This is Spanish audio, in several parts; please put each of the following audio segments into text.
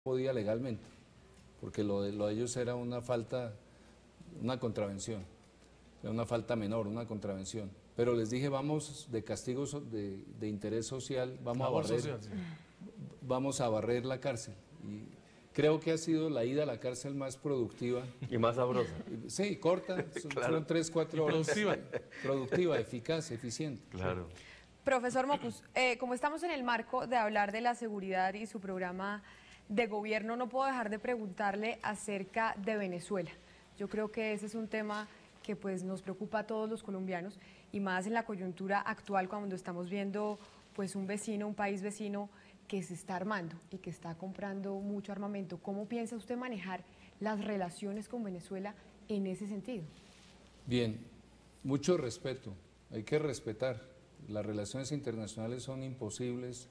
podía legalmente, porque lo de ellos era una falta, una contravención, era una falta menor, una contravención. Pero les dije, vamos de castigos de interés social, vamos a barrer la cárcel. Y creo que ha sido la ida a la cárcel más productiva. Y más sabrosa. Sí, corta, Claro. fueron 3, 4 horas. Productiva. Productiva, eficaz, eficiente. Claro. Profesor Mockus, como estamos en el marco de hablar de la seguridad y su programa de gobierno, no puedo dejar de preguntarle acerca de Venezuela. Yo creo que ese es un tema que pues nos preocupa a todos los colombianos y más en la coyuntura actual cuando estamos viendo pues un vecino, un país vecino que se está armando y que está comprando mucho armamento. ¿Cómo piensa usted manejar las relaciones con Venezuela en ese sentido? Bien, mucho respeto, hay que respetar. Las relaciones internacionales son imposibles,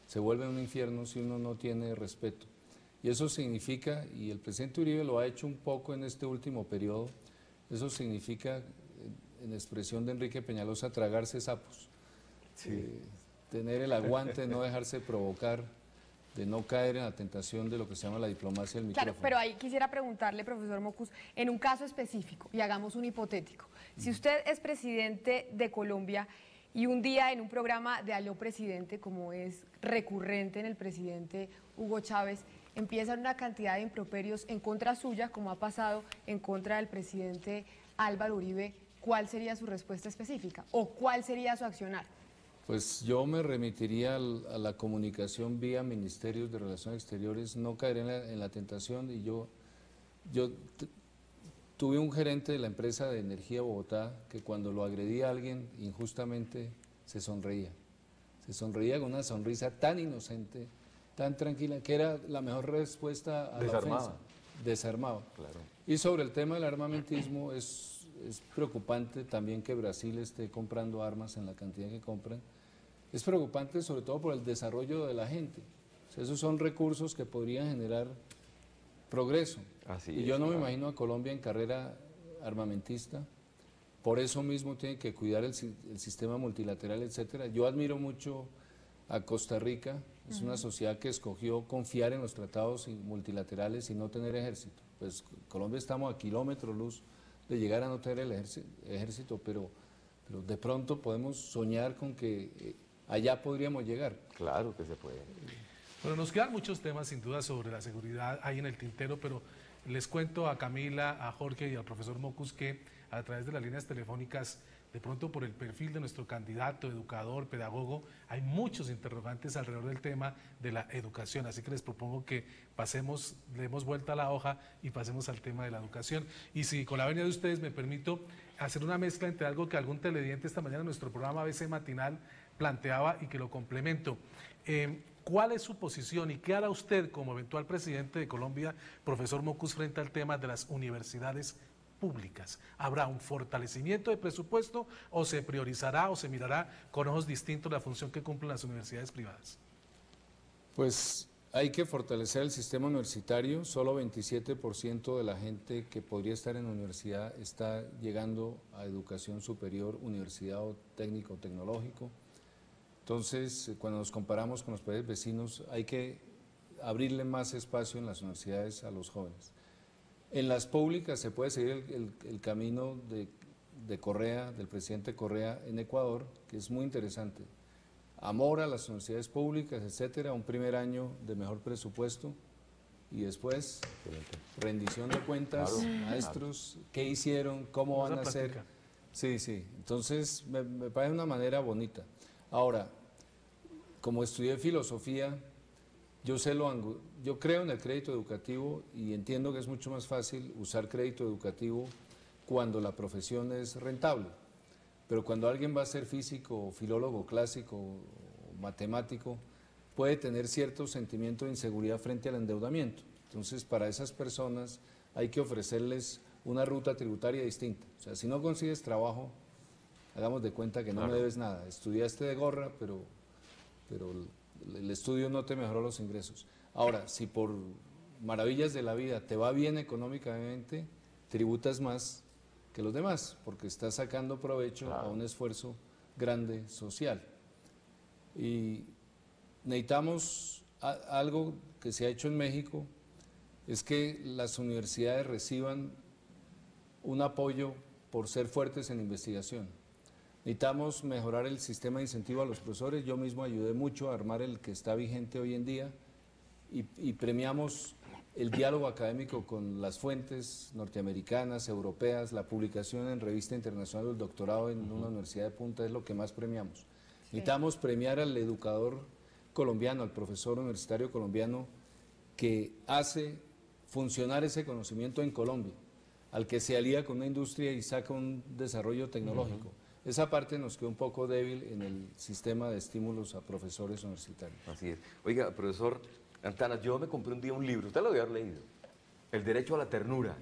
se vuelven un infierno si uno no tiene respeto. Y eso significa, y el presidente Uribe lo ha hecho un poco en este último periodo, eso significa, en expresión de Enrique Peñalosa, tragarse sapos. Sí. Tener el aguante de no dejarse provocar, de no caer en la tentación de lo que se llama la diplomacia del micrófono. Claro, pero ahí quisiera preguntarle, profesor Mockus, en un caso específico, y hagamos un hipotético. Si usted es presidente de Colombia y un día en un programa de Aló Presidente, como es recurrente en el presidente Hugo Chávez, empiezan una cantidad de improperios en contra suya, como ha pasado en contra del presidente Álvaro Uribe, ¿cuál sería su respuesta específica? ¿O cuál sería su accionar? Pues yo me remitiría a la comunicación vía Ministerios de Relaciones Exteriores, no caeré en la tentación. Y yo tuve un gerente de la empresa de energía Bogotá que cuando lo agredía a alguien injustamente se sonreía con una sonrisa tan inocente, tan tranquila, que era la mejor respuesta a la ofensa. Desarmaba. Claro. Y sobre el tema del armamentismo, es preocupante también que Brasil esté comprando armas en la cantidad que compran. Es preocupante sobre todo por el desarrollo de la gente. O sea, esos son recursos que podrían generar progreso. Y yo no me imagino a Colombia en carrera armamentista. Por eso mismo tiene que cuidar el sistema multilateral, etcétera. Yo admiro mucho a Costa Rica, es una sociedad que escogió confiar en los tratados multilaterales y no tener ejército. Pues Colombia estamos a kilómetros luz de llegar a no tener el ejército, pero de pronto podemos soñar con que allá podríamos llegar. Claro que se puede. Bueno, nos quedan muchos temas sin duda sobre la seguridad ahí en el tintero, pero les cuento a Camila, a Jorge y al profesor Mockus que a través de las líneas telefónicas, de pronto por el perfil de nuestro candidato, educador, pedagogo, hay muchos interrogantes alrededor del tema de la educación, así que les propongo que pasemos, le demos vuelta a la hoja y pasemos al tema de la educación. Y si con la venia de ustedes me permito hacer una mezcla entre algo que algún televidente esta mañana en nuestro programa ABC Matinal planteaba y que lo complemento. ¿Cuál es su posición y qué hará usted como eventual presidente de Colombia, profesor Mockus, frente al tema de las universidades públicas? ¿Habrá un fortalecimiento de presupuesto o se priorizará o se mirará con ojos distintos la función que cumplen las universidades privadas? Pues hay que fortalecer el sistema universitario. Solo 27% de la gente que podría estar en la universidad está llegando a educación superior, universidad o técnico o tecnológico. Entonces, cuando nos comparamos con los países vecinos, hay que abrirle más espacio en las universidades a los jóvenes. En las públicas se puede seguir el camino de Correa, del presidente Correa en Ecuador, que es muy interesante. Amor a las universidades públicas, etcétera, un primer año de mejor presupuesto y después rendición de cuentas, maestros, qué hicieron, cómo van a hacer. Sí, entonces me parece una manera bonita. Ahora, como estudié filosofía, yo creo en el crédito educativo y entiendo que es mucho más fácil usar crédito educativo cuando la profesión es rentable. Pero cuando alguien va a ser físico, filólogo clásico o matemático, puede tener cierto sentimiento de inseguridad frente al endeudamiento. Entonces, para esas personas hay que ofrecerles una ruta tributaria distinta. O sea, si no consigues trabajo, hagamos de cuenta que no me debes nada. Estudiaste de gorra, pero el estudio no te mejoró los ingresos. Ahora, si por maravillas de la vida te va bien económicamente, tributas más que los demás, porque estás sacando provecho a un esfuerzo grande social. Y necesitamos algo que se ha hecho en México es que las universidades reciban un apoyo por ser fuertes en investigación. Necesitamos mejorar el sistema de incentivo a los profesores. Yo mismo ayudé mucho a armar el que está vigente hoy en día y premiamos el diálogo académico con las fuentes norteamericanas, europeas, la publicación en revista internacional del doctorado en una universidad de punta es lo que más premiamos. Necesitamos premiar al educador colombiano, al profesor universitario colombiano que hace funcionar ese conocimiento en Colombia, al que se alía con una industria y saca un desarrollo tecnológico. Esa parte nos quedó un poco débil en el sistema de estímulos a profesores universitarios. Así es. Oiga, profesor Antanas, yo me compré un día un libro, usted lo debe haber leído, El derecho a la ternura,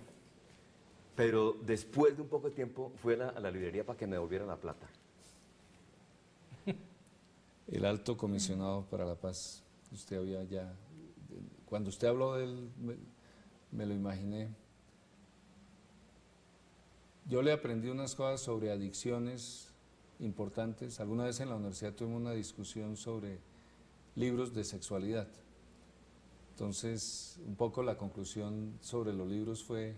pero después de un poco de tiempo fui a la librería para que me devolvieran la plata. El alto comisionado para la paz, usted había ya, cuando usted habló de él, me lo imaginé. Yo le aprendí unas cosas sobre adicciones importantes. Alguna vez en la universidad tuvimos una discusión sobre libros de sexualidad. Entonces, un poco la conclusión sobre los libros fue,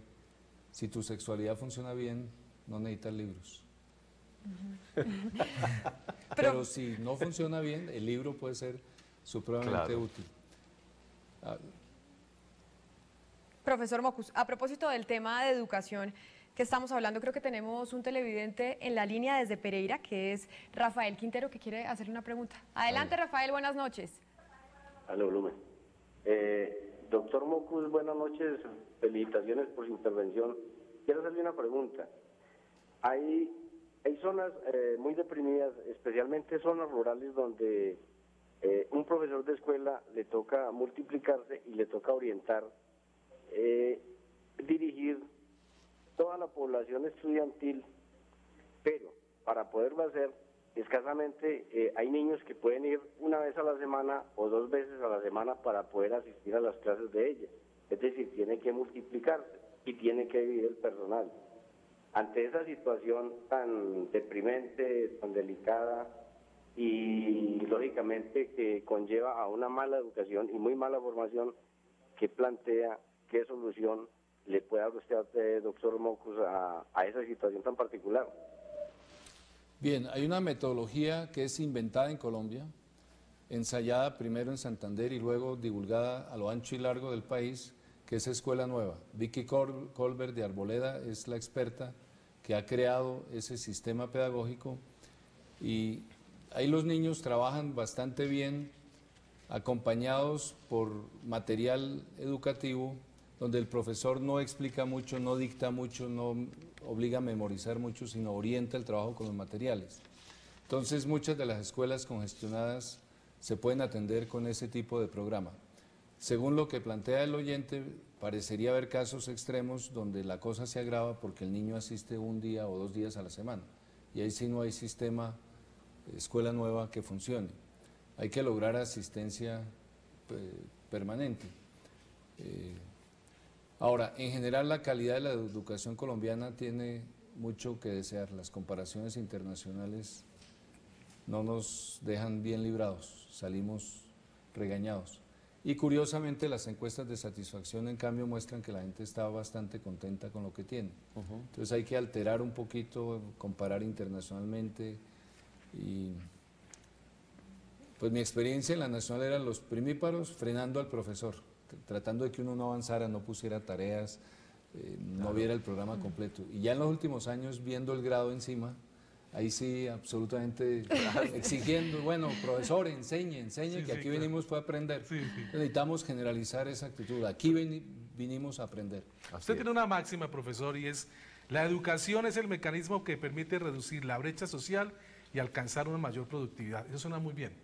si tu sexualidad funciona bien, no necesitas libros. Pero si no funciona bien, el libro puede ser supremamente útil. Profesor Mocus, a propósito del tema de educación que estamos hablando, creo que tenemos un televidente en la línea desde Pereira, que es Rafael Quintero, que quiere hacerle una pregunta. Adelante, Rafael, buenas noches. Aló, Lume. Doctor Mocus, buenas noches, felicitaciones por su intervención. Quiero hacerle una pregunta. Hay zonas muy deprimidas, especialmente zonas rurales, donde un profesor de escuela le toca multiplicarse y le toca orientar, dirigir toda la población estudiantil, pero para poderlo hacer, escasamente hay niños que pueden ir una vez a la semana o 2 veces a la semana para poder asistir a las clases de ella. Es decir, tiene que multiplicarse y tiene que dividir el personal. Ante esa situación tan deprimente, tan delicada y lógicamente que conlleva a una mala educación y muy mala formación, ¿qué plantea, qué solución le puede dar usted, doctor Mocus, a esa situación tan particular? Bien, hay una metodología que es inventada en Colombia, ensayada primero en Santander y luego divulgada a lo ancho y largo del país, que es Escuela Nueva. Vicky Colbert de Arboleda es la experta que ha creado ese sistema pedagógico y ahí los niños trabajan bastante bien, acompañados por material educativo, donde el profesor no explica mucho, no dicta mucho, no obliga a memorizar mucho, sino orienta el trabajo con los materiales. Entonces, muchas de las escuelas congestionadas se pueden atender con ese tipo de programa. Según lo que plantea el oyente, parecería haber casos extremos donde la cosa se agrava porque el niño asiste 1 día o 2 días a la semana. Y ahí sí no hay sistema escuela nueva que funcione. Hay que lograr asistencia permanente. Ahora, en general la calidad de la educación colombiana tiene mucho que desear. Las comparaciones internacionales no nos dejan bien librados, salimos regañados. Y curiosamente las encuestas de satisfacción en cambio muestran que la gente está bastante contenta con lo que tiene. Entonces hay que alterar un poquito, comparar internacionalmente y pues mi experiencia en la nacional eran los primíparos frenando al profesor, tratando de que uno no avanzara, no pusiera tareas, no viera el programa completo. Y ya en los últimos años viendo el grado encima, ahí sí, absolutamente exigiendo, bueno, profesor, enseñe, que aquí venimos fue a aprender. Necesitamos generalizar esa actitud, aquí vinimos a aprender. Usted tiene una máxima, profesor, y es, la educación es el mecanismo que permite reducir la brecha social y alcanzar una mayor productividad. Eso suena muy bien.